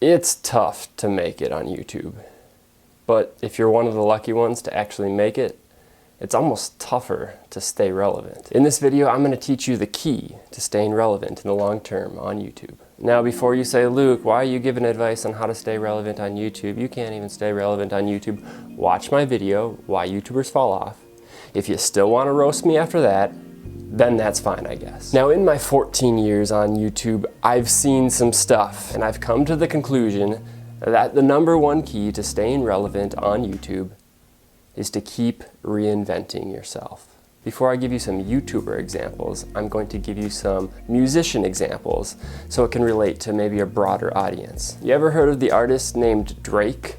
It's tough to make it on YouTube, but if you're one of the lucky ones to actually make it, it's almost tougher to stay relevant. In this video, I'm going to teach you the key to staying relevant in the long term on YouTube. Now, before you say, Luke, why are you giving advice on how to stay relevant on YouTube? You can't even stay relevant on YouTube. Watch my video, Why YouTubers Fall Off. If you still want to roast me after that, then that's fine, I guess. Now, in my 14 years on YouTube, I've seen some stuff, and I've come to the conclusion that the #1 key to staying relevant on YouTube is to keep reinventing yourself. Before I give you some YouTuber examples, I'm going to give you some musician examples so it can relate to maybe a broader audience. You ever heard of the artist named Drake?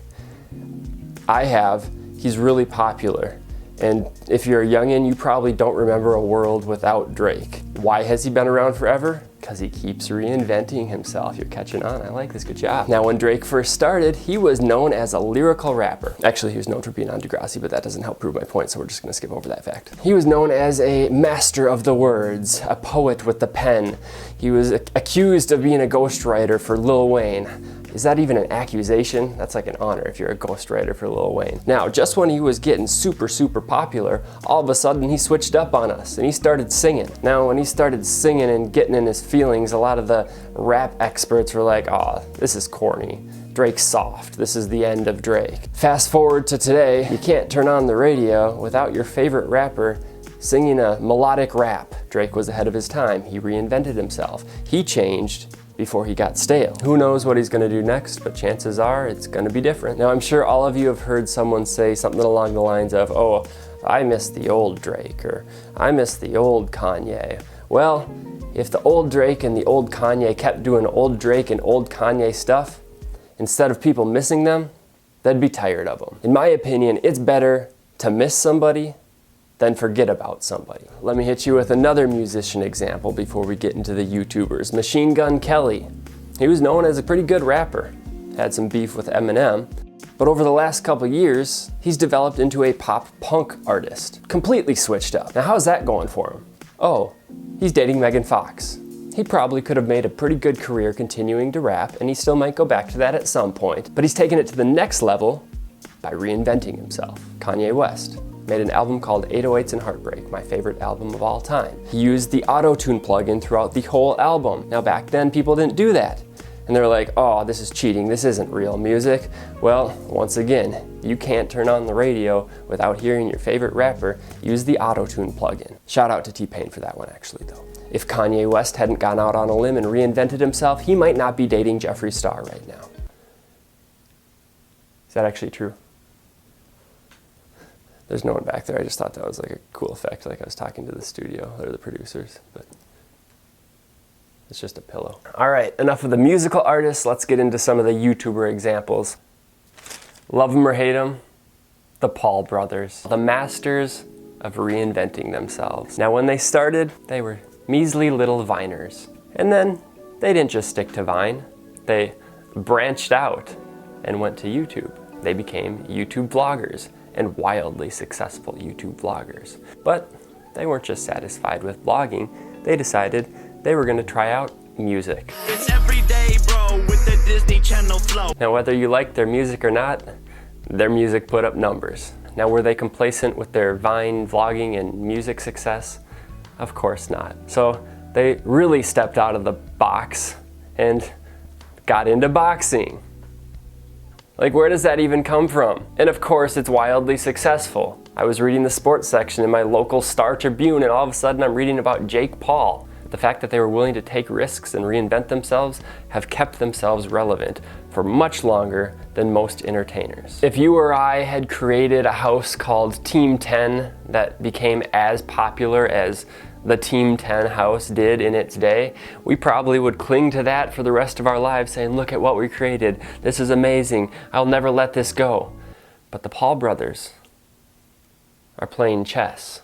I have. He's really popular. And if you're a youngin', you probably don't remember a world without Drake. Why has he been around forever? Because he keeps reinventing himself. You're catching on. I like this. Good job. Now, when Drake first started, he was known as a lyrical rapper. Actually, he was known for being on Degrassi, but that doesn't help prove my point, so we're just going to skip over that fact. He was known as a master of the words, a poet with the pen. He was accused of being a ghostwriter for Lil Wayne. Is that even an accusation? That's like an honor if you're a ghostwriter for Lil Wayne. Now, just when he was getting super popular, all of a sudden he switched up on us and he started singing. Now, when he started singing and getting in his feelings, a lot of the rap experts were like, oh, this is corny. Drake's soft. This is the end of Drake. Fast forward to today, you can't turn on the radio without your favorite rapper singing a melodic rap. Drake was ahead of his time. He reinvented himself. He changed before he got stale. Who knows what he's gonna do next, but chances are it's gonna be different. Now, I'm sure all of you have heard someone say something along the lines of, oh, I miss the old Drake, or I miss the old Kanye. Well, if the old Drake and the old Kanye kept doing old Drake and old Kanye stuff, instead of people missing them, they'd be tired of them. In my opinion, it's better to miss somebody than forget about somebody. Let me hit you with another musician example before we get into the YouTubers. Machine Gun Kelly. He was known as a pretty good rapper. Had some beef with Eminem. But over the last couple years, he's developed into a pop punk artist. Completely switched up. Now, how's that going for him? Oh, he's dating Megan Fox. He probably could have made a pretty good career continuing to rap, and he still might go back to that at some point. But he's taken it to the next level by reinventing himself. Kanye West made an album called 808s and Heartbreak, my favorite album of all time. He used the auto-tune plugin throughout the whole album. Now, back then, people didn't do that. And they're like, oh, this is cheating, this isn't real music. Well, once again, you can't turn on the radio without hearing your favorite rapper use the auto-tune plugin. Shout out to T-Pain for that one, actually, though. If Kanye West hadn't gone out on a limb and reinvented himself, he might not be dating Jeffree Star right now. Is that actually true? There's no one back there. I just thought that was like a cool effect, like I was talking to the studio or the producers, but it's just a pillow. All right, enough of the musical artists. Let's get into some of the YouTuber examples. Love them or hate them, the Paul brothers, the masters of reinventing themselves. Now, when they started, they were measly little Viners. And then they didn't just stick to Vine. They branched out and went to YouTube. They became YouTube vloggers and wildly successful YouTube vloggers. But they weren't just satisfied with vlogging. They decided they were gonna try out music. It's every day, bro, with the Disney Channel flow. Now, whether you like their music or not, their music put up numbers. Now, were they complacent with their Vine vlogging and music success? Of course not. So they really stepped out of the box and got into boxing. Like, where does that even come from? And of course, it's wildly successful. I was reading the sports section in my local Star Tribune, and all of a sudden I'm reading about Jake Paul. The fact that they were willing to take risks and reinvent themselves have kept themselves relevant for much longer than most entertainers. If you or I had created a house called Team 10 that became as popular as the Team 10 house did in its day, we probably would cling to that for the rest of our lives, saying, look at what we created. This is amazing. I'll never let this go. But the Paul brothers are playing chess.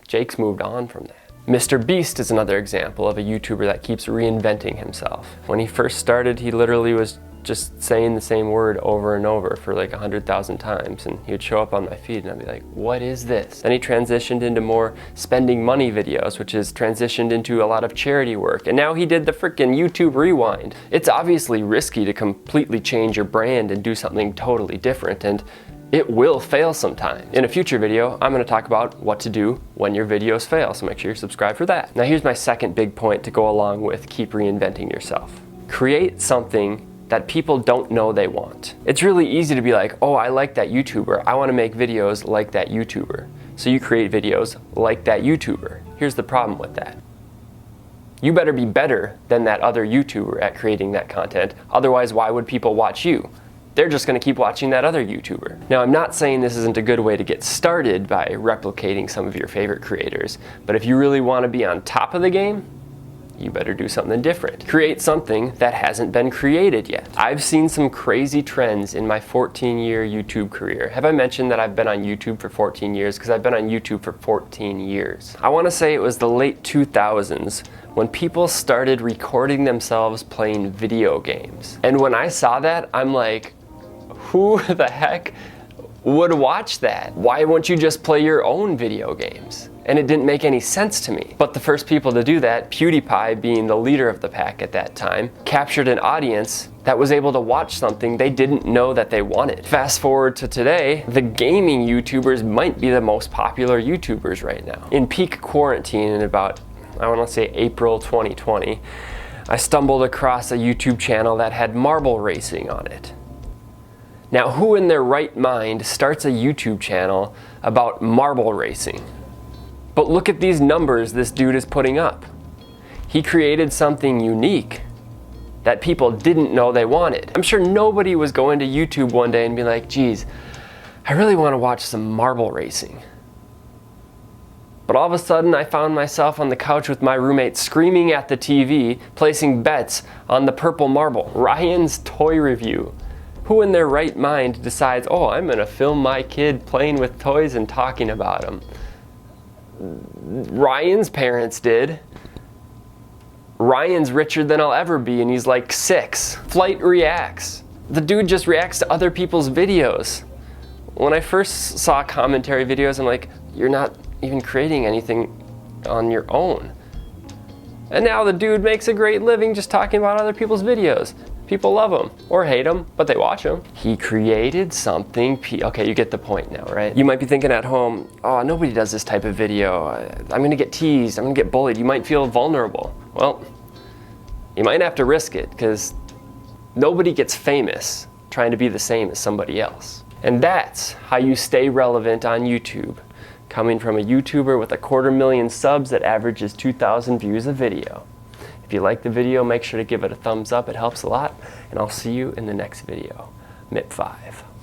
Jake's moved on from that. Mr. Beast is another example of a YouTuber that keeps reinventing himself. When he first started, he literally was just saying the same word over and over for like 100,000 times, and he would show up on my feed and I'd be like, what is this? Then he transitioned into more spending money videos, which has transitioned into a lot of charity work, and now he did the frickin' YouTube rewind. It's obviously risky to completely change your brand and do something totally different, and it will fail sometime. In a future video, I'm gonna talk about what to do when your videos fail, so make sure you're subscribed for that. Now here's my second big point to go along with keep reinventing yourself. Create something that people don't know they want. It's really easy to be like, oh, I like that YouTuber. I wanna make videos like that YouTuber. So you create videos like that YouTuber. Here's the problem with that. You better be better than that other YouTuber at creating that content. Otherwise, why would people watch you? They're just gonna keep watching that other YouTuber. Now, I'm not saying this isn't a good way to get started by replicating some of your favorite creators, but if you really wanna be on top of the game, you better do something different. Create something that hasn't been created yet. I've seen some crazy trends in my 14-year YouTube career. Have I mentioned that I've been on YouTube for 14 years? Because I've been on YouTube for 14 years. I wanna say it was the late 2000s when people started recording themselves playing video games. And when I saw that, I'm like, who the heck would watch that? Why wouldn't you just play your own video games? And it didn't make any sense to me. But the first people to do that, PewDiePie being the leader of the pack at that time, captured an audience that was able to watch something they didn't know that they wanted. Fast forward to today, the gaming YouTubers might be the most popular YouTubers right now. In peak quarantine in about, I wanna say April 2020, I stumbled across a YouTube channel that had marble racing on it. Now, who in their right mind starts a YouTube channel about marble racing? But look at these numbers this dude is putting up. He created something unique that people didn't know they wanted. I'm sure nobody was going to YouTube one day and be like, geez, I really want to watch some marble racing. But all of a sudden I found myself on the couch with my roommate screaming at the TV, placing bets on the purple marble. Ryan's toy review. Who in their right mind decides, oh, I'm gonna film my kid playing with toys and talking about them? Ryan's parents did. Ryan's richer than I'll ever be and he's like 6. Flight reacts. The dude just reacts to other people's videos. When I first saw commentary videos, I'm like, you're not even creating anything on your own. And now the dude makes a great living just talking about other people's videos. People love him or hate him, but they watch him. He created something. Okay, you get the point now, right? You might be thinking at home, oh, nobody does this type of video. I'm gonna get teased, I'm gonna get bullied. You might feel vulnerable. Well, you might have to risk it because nobody gets famous trying to be the same as somebody else. And that's how you stay relevant on YouTube. Coming from a YouTuber with 250,000 subs that averages 2,000 views a video. If you like the video, make sure to give it a thumbs up. It helps a lot. And I'll see you in the next video. MIP5.